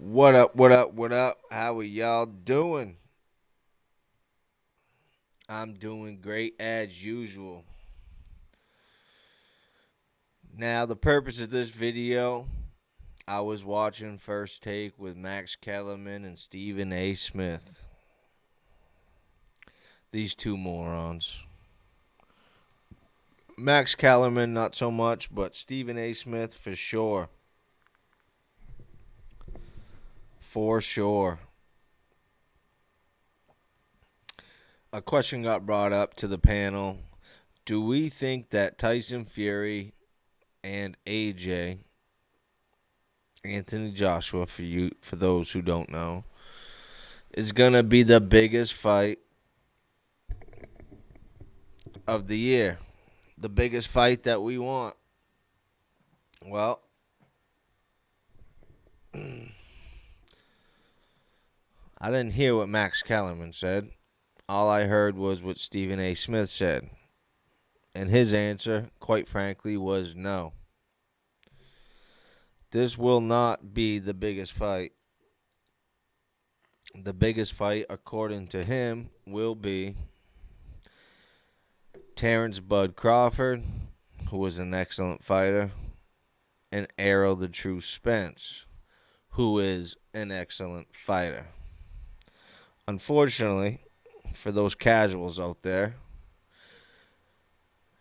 What up, what up, what up? How are y'all doing? I'm doing great as usual. Now, the purpose of this video, I was watching First Take with Max Kellerman and Stephen A. Smith. These two morons. Max Kellerman, not so much, but Stephen A. Smith for sure. For sure. A question got brought up to the panel. Do we think that Tyson Fury and AJ, Anthony Joshua, for those who don't know, is gonna be the biggest fight of the year, the biggest fight that we want? Well, I didn't hear what Max Kellerman said. All I heard was what Stephen A. Smith said, and his answer, quite frankly, was no. This will not be the biggest fight. The biggest fight, according to him, will be Terrence Bud Crawford, who was an excellent fighter, and Errol the True Spence, who is an excellent fighter. Unfortunately, for those casuals out there,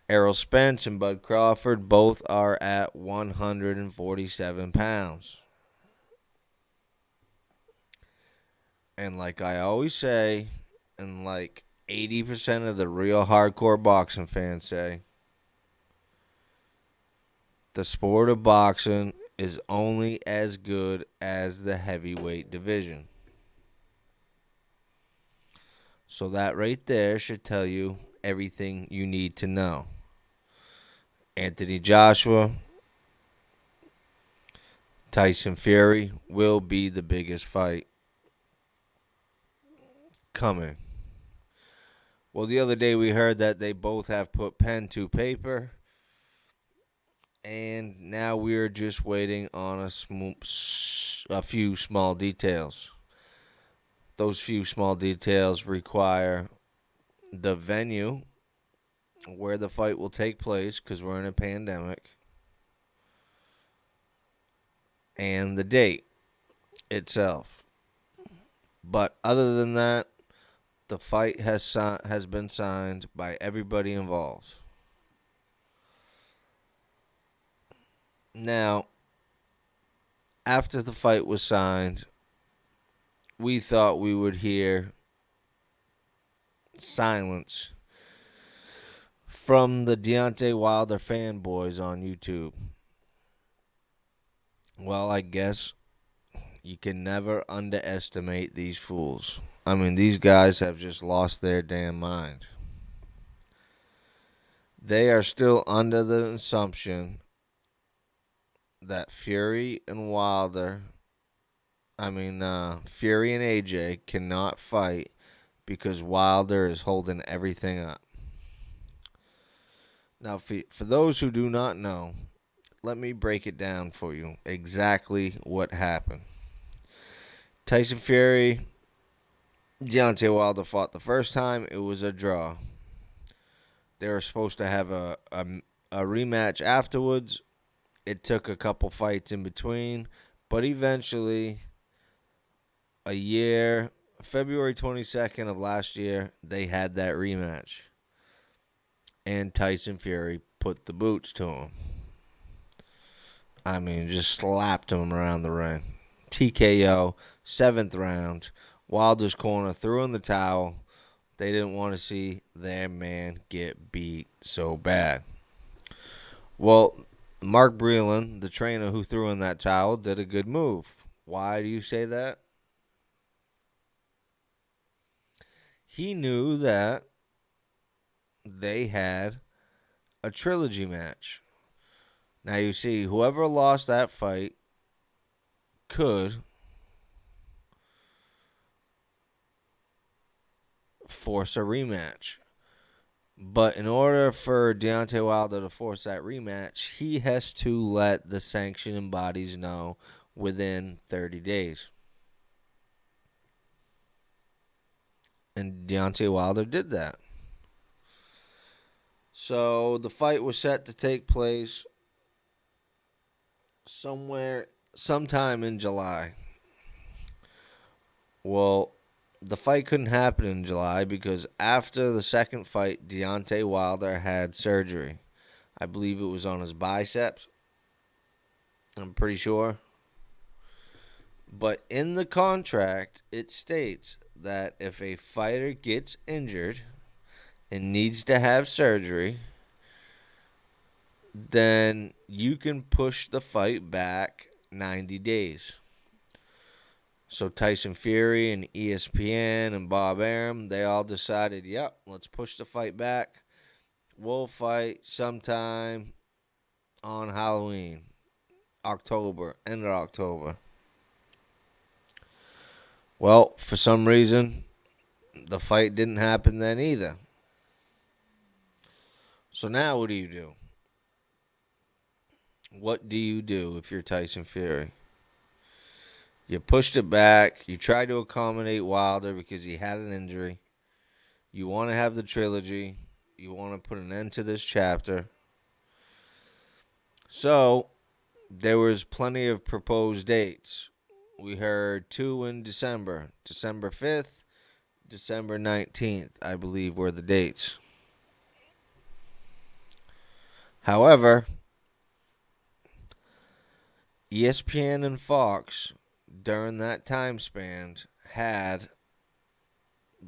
Errol Spence and Bud Crawford both are at 147 pounds. And like I always say, and like 80% of the real hardcore boxing fans say, the sport of boxing is only as good as the heavyweight division. So that right there should tell you everything you need to know. Anthony Joshua, Tyson Fury will be the biggest fight coming. Well, the other day we heard that they both have put pen to paper, and now we're just waiting on a few small details. Those few small details require the venue where the fight will take place, because we're in a pandemic, and the date itself. But other than that, the fight has been signed by everybody involved. Now, after the fight was signed, we thought we would hear silence from the Deontay Wilder fanboys on YouTube. Well, I guess you can never underestimate these fools. I mean, these guys have just lost their damn mind. They are still under the assumption that Fury and AJ cannot fight because Wilder is holding everything up. Now, for those who do not know, let me break it down for you exactly what happened. Tyson Fury, Deontay Wilder fought the first time. It was a draw. They were supposed to have a rematch afterwards. It took a couple fights in between, but eventually, February 22nd of last year, they had that rematch. And Tyson Fury put the boots to him. I mean, just slapped him around the ring. TKO, 7th round. Wilder's corner threw in the towel. They didn't want to see their man get beat so bad. Well, Mark Breland, the trainer who threw in that towel, did a good move. Why do you say that? He knew that they had a trilogy match. Now, you see, whoever lost that fight could force a rematch. But in order for Deontay Wilder to force that rematch, he has to let the sanctioning bodies know within 30 days. And Deontay Wilder did that. So the fight was set to take place sometime in July. Well, the fight couldn't happen in July because after the second fight, Deontay Wilder had surgery. I believe it was on his biceps. I'm pretty sure. But in the contract, it states that if a fighter gets injured and needs to have surgery, then you can push the fight back 90 days. So Tyson Fury and ESPN and Bob Arum, they all decided, yep, let's push the fight back. We'll fight sometime on Halloween, October, end of October. Well, for some reason, the fight didn't happen then either. So now what do you do? What do you do if you're Tyson Fury? You pushed it back. You tried to accommodate Wilder because he had an injury. You want to have the trilogy. You want to put an end to this chapter. So there was plenty of proposed dates. We heard 2 in December. December 5th, December 19th, I believe, were the dates. However, ESPN and Fox, during that time span, had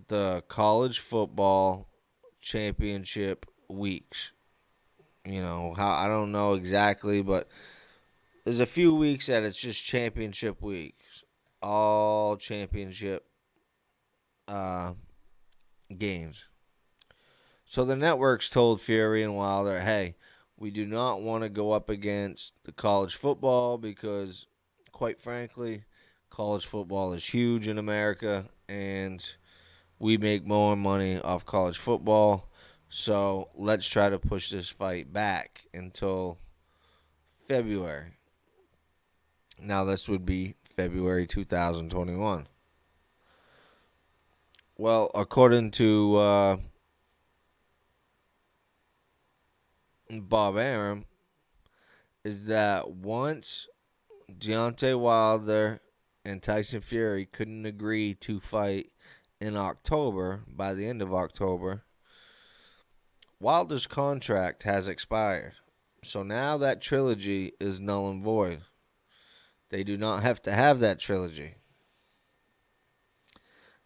the college football championship weeks. How I don't know exactly, but there's a few weeks that it's just championship weeks, all championship uh, games. So the networks told Fury and Wilder, hey, we do not want to go up against the college football because, quite frankly, college football is huge in America and we make more money off college football. So let's try to push this fight back until February. Now, this would be February 2021. Well, according to Bob Arum, is that once Deontay Wilder and Tyson Fury couldn't agree to fight in October, by the end of October, Wilder's contract has expired. So now that trilogy is null and void. They do not have to have that trilogy.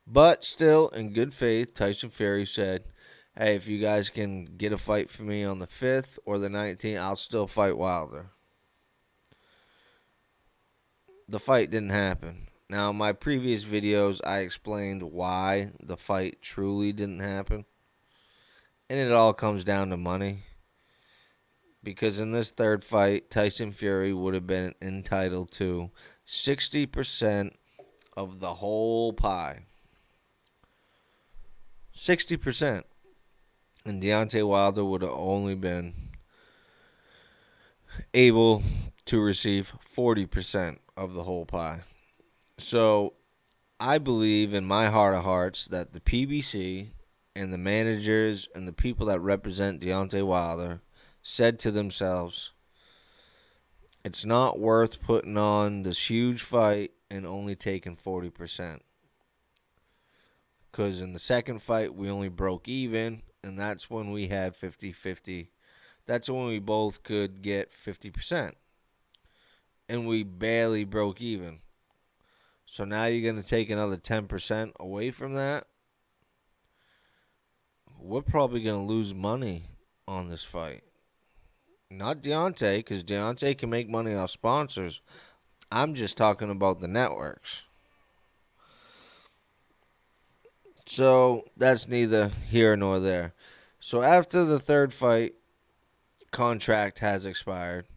But still, in good faith, Tyson Fury said, hey, if you guys can get a fight for me on the 5th or the 19th, I'll still fight Wilder. The fight didn't happen. Now, in my previous videos, I explained why the fight truly didn't happen. And it all comes down to money. Because in this third fight, Tyson Fury would have been entitled to 60% of the whole pie. 60%. And Deontay Wilder would have only been able to receive 40% of the whole pie. So I believe in my heart of hearts that the PBC and the managers and the people that represent Deontay Wilder said to themselves, it's not worth putting on this huge fight and only taking 40%. Because in the second fight, we only broke even, and that's when we had 50-50. That's when we both could get 50%. And we barely broke even. So now you're going to take another 10% away from that? We're probably going to lose money on this fight. Not Deontay, because Deontay can make money off sponsors. I'm just talking about the networks. So that's neither here nor there. So after the third fight, contract has expired.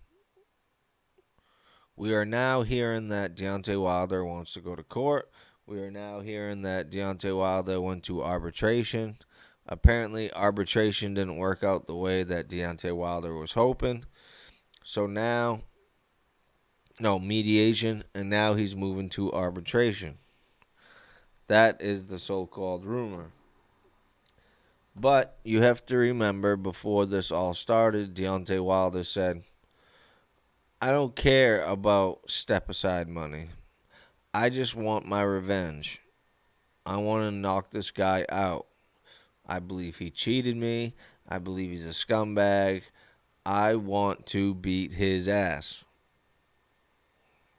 We are now hearing that Deontay Wilder wants to go to court. We are now hearing that Deontay Wilder went to arbitration. Apparently, arbitration didn't work out the way that Deontay Wilder was hoping. So now, mediation, and now he's moving to arbitration. That is the so-called rumor. But you have to remember, before this all started, Deontay Wilder said, I don't care about step aside money. I just want my revenge. I want to knock this guy out. I believe he cheated me. I believe he's a scumbag. I want to beat his ass.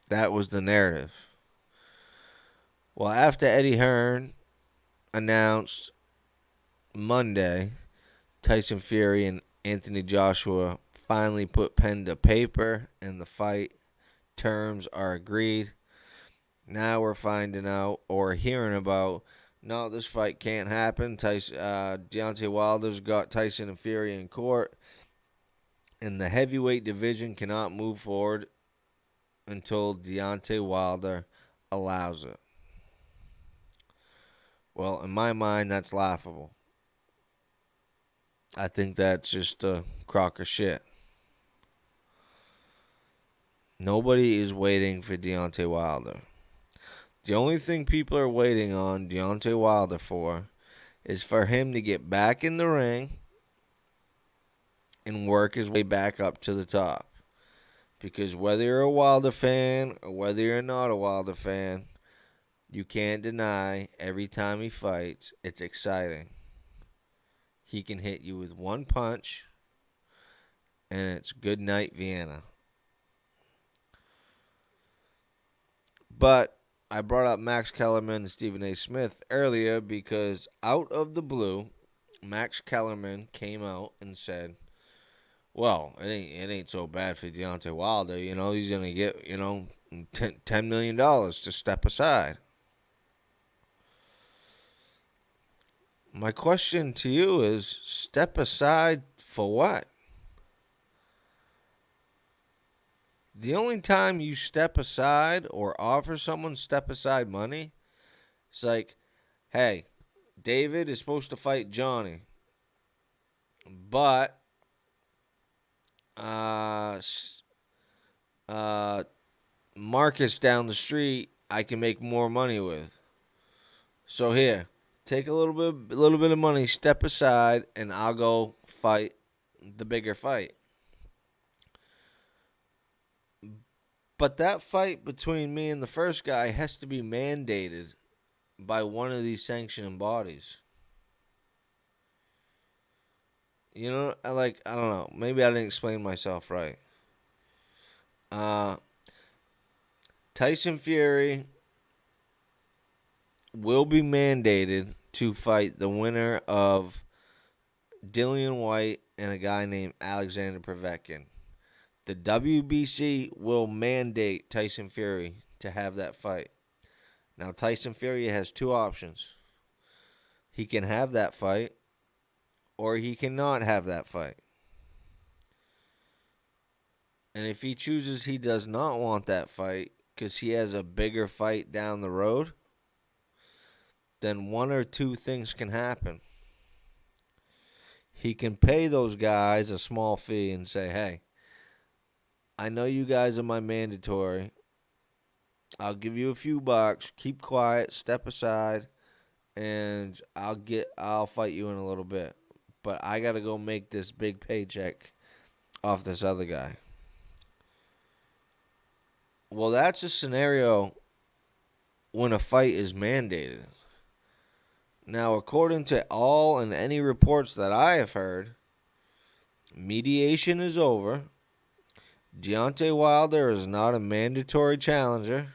That was the narrative. Well, after Eddie Hearn announced Monday Tyson Fury and Anthony Joshua finally put pen to paper and the fight terms are agreed, now we're finding out or hearing about, no, this fight can't happen. Deontay Wilder's got Tyson and Fury in court, and the heavyweight division cannot move forward until Deontay Wilder allows it. Well, in my mind, that's laughable. I think that's just a crock of shit. Nobody is waiting for Deontay Wilder. The only thing people are waiting on Deontay Wilder for is for him to get back in the ring and work his way back up to the top. Because whether you're a Wilder fan or whether you're not a Wilder fan, you can't deny every time he fights, it's exciting. He can hit you with one punch, and it's good night, Vienna. But I brought up Max Kellerman and Stephen A. Smith earlier because out of the blue, Max Kellerman came out and said, well, it ain't so bad for Deontay Wilder. You know, he's going to get, $10 million to step aside. My question to you is, step aside for what? The only time you step aside or offer someone step aside money, it's like, hey, David is supposed to fight Johnny, but uh, uh, Marcus down the street, I can make more money with. So here, take a little bit of money, step aside, and I'll go fight the bigger fight. But that fight between me and the first guy has to be mandated by one of these sanctioning bodies. You know, I don't know. Maybe I didn't explain myself right. Uh, Tyson Fury will be mandated to fight the winner of Dillian White and a guy named Alexander Povetkin. The WBC will mandate Tyson Fury to have that fight. Now, Tyson Fury has two options. He can have that fight, or he cannot have that fight. And if he chooses he does not want that fight because he has a bigger fight down the road, then one or two things can happen. He can pay those guys a small fee and say, hey, I know you guys are my mandatory. I'll give you a few bucks. Keep quiet. Step aside. And I'll fight you in a little bit. But I got to go make this big paycheck off this other guy. Well, that's a scenario when a fight is mandated. Now, according to all and any reports that I have heard, mediation is over. Deontay Wilder is not a mandatory challenger.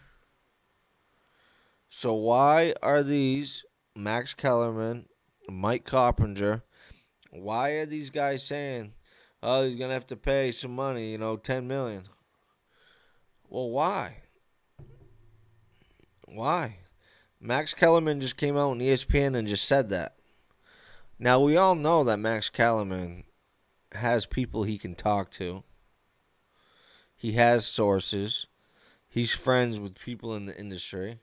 So why are these Max Kellerman, Mike Coppinger, why are these guys saying, oh, he's going to have to pay some money, $10 million? Well, why? Why? Max Kellerman just came out on ESPN and just said that. Now, we all know that Max Kellerman has people he can talk to. He has sources. He's friends with people in the industry.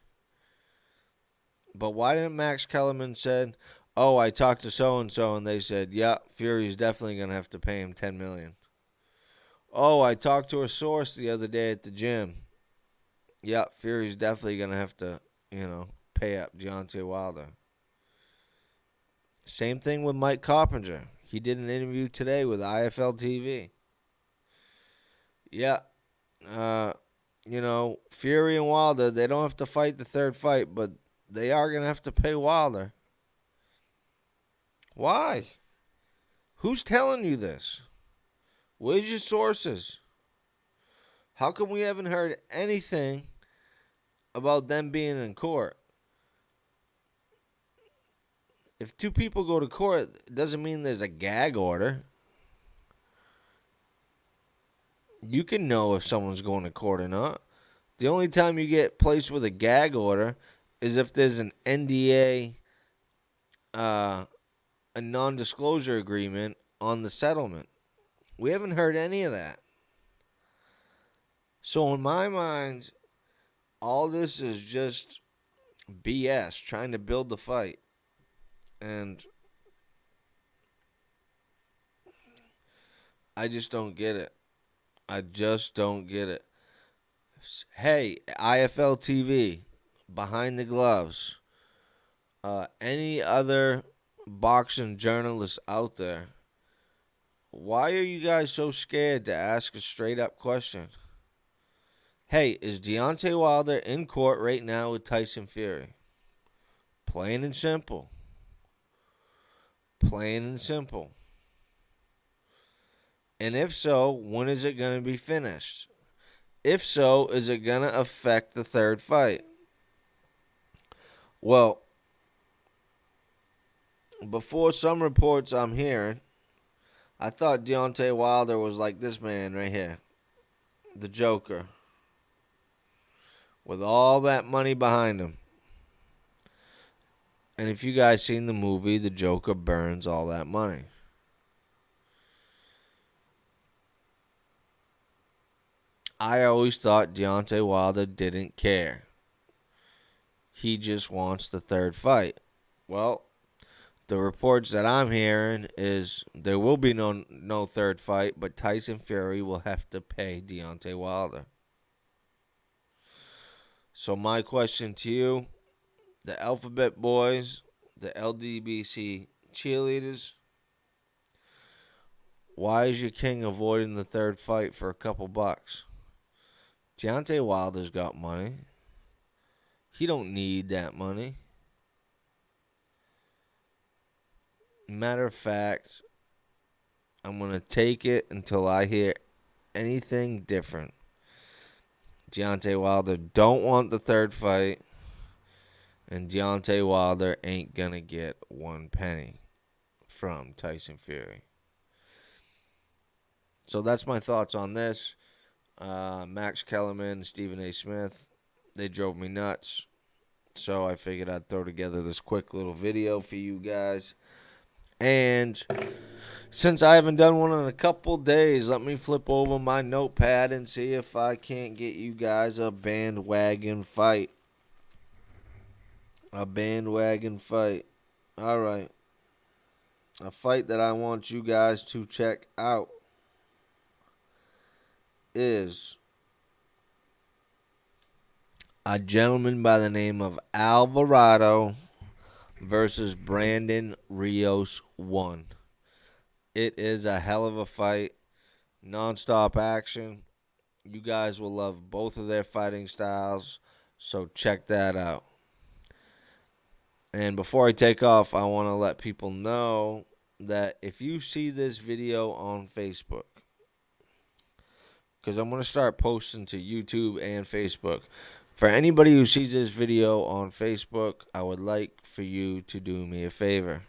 But why didn't Max Kellerman said, oh, I talked to so-and-so, and they said, yeah, Fury's definitely going to have to pay him $10 million. Oh, I talked to a source the other day at the gym. Yeah, Fury's definitely going to have to, pay up Deontay Wilder. Same thing with Mike Carpenter. He did an interview today with IFL TV. Yeah, uh, Fury and Wilder, they don't have to fight the third fight, but they are going to have to pay Wilder. Why? Who's telling you this? Where's your sources? How come we haven't heard anything about them being in court? If two people go to court, it doesn't mean there's a gag order. You can know if someone's going to court or not. The only time you get placed with a gag order is if there's an NDA, a non-disclosure agreement on the settlement. We haven't heard any of that. So in my mind, all this is just BS, trying to build the fight. And I just don't get it. I just don't get it. Hey, IFL TV, Behind the Gloves, any other boxing journalists out there, why are you guys so scared to ask a straight up question? Hey, is Deontay Wilder in court right now with Tyson Fury? Plain and simple. Plain and simple. And if so, when is it going to be finished? If so, is it going to affect the third fight? Well, before some reports I'm hearing, I thought Deontay Wilder was like this man right here, the Joker, with all that money behind him. And if you guys seen the movie, the Joker burns all that money. I always thought Deontay Wilder didn't care. He just wants the third fight. Well, the reports that I'm hearing is there will be no third fight, but Tyson Fury will have to pay Deontay Wilder. So my question to you, the Alphabet Boys, the LDBC cheerleaders, why is your king avoiding the third fight for a couple bucks? Deontay Wilder's got money. He don't need that money. Matter of fact, I'm going to take it until I hear anything different. Deontay Wilder don't want the third fight, and Deontay Wilder ain't going to get one penny from Tyson Fury. So that's my thoughts on this. Max Kellerman, Stephen A. Smith, they drove me nuts. So I figured I'd throw together this quick little video for you guys. And since I haven't done one in a couple days, let me flip over my notepad and see if I can't get you guys a bandwagon fight. A bandwagon fight. All right. A fight that I want you guys to check out is a gentleman by the name of Alvarado versus Brandon Rios 1. It is a hell of a fight. Non-stop action. You guys will love both of their fighting styles, so check that out. And before I take off, I want to let people know that if you see this video on Facebook, because I'm going to start posting to YouTube and Facebook. For anybody who sees this video on Facebook, I would like for you to do me a favor.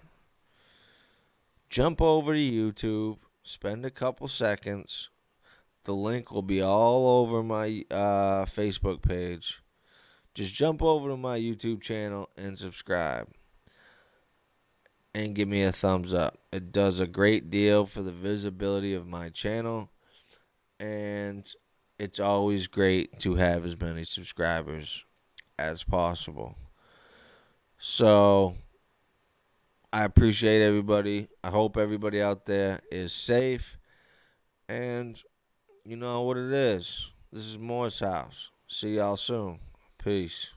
Jump over to YouTube, spend a couple seconds. The link will be all over my Facebook page. Just jump over to my YouTube channel and subscribe. And give me a thumbs up. It does a great deal for the visibility of my channel. And it's always great to have as many subscribers as possible. So I appreciate everybody. I hope everybody out there is safe. And you know what it is. This is Moore's House. See y'all soon. Peace.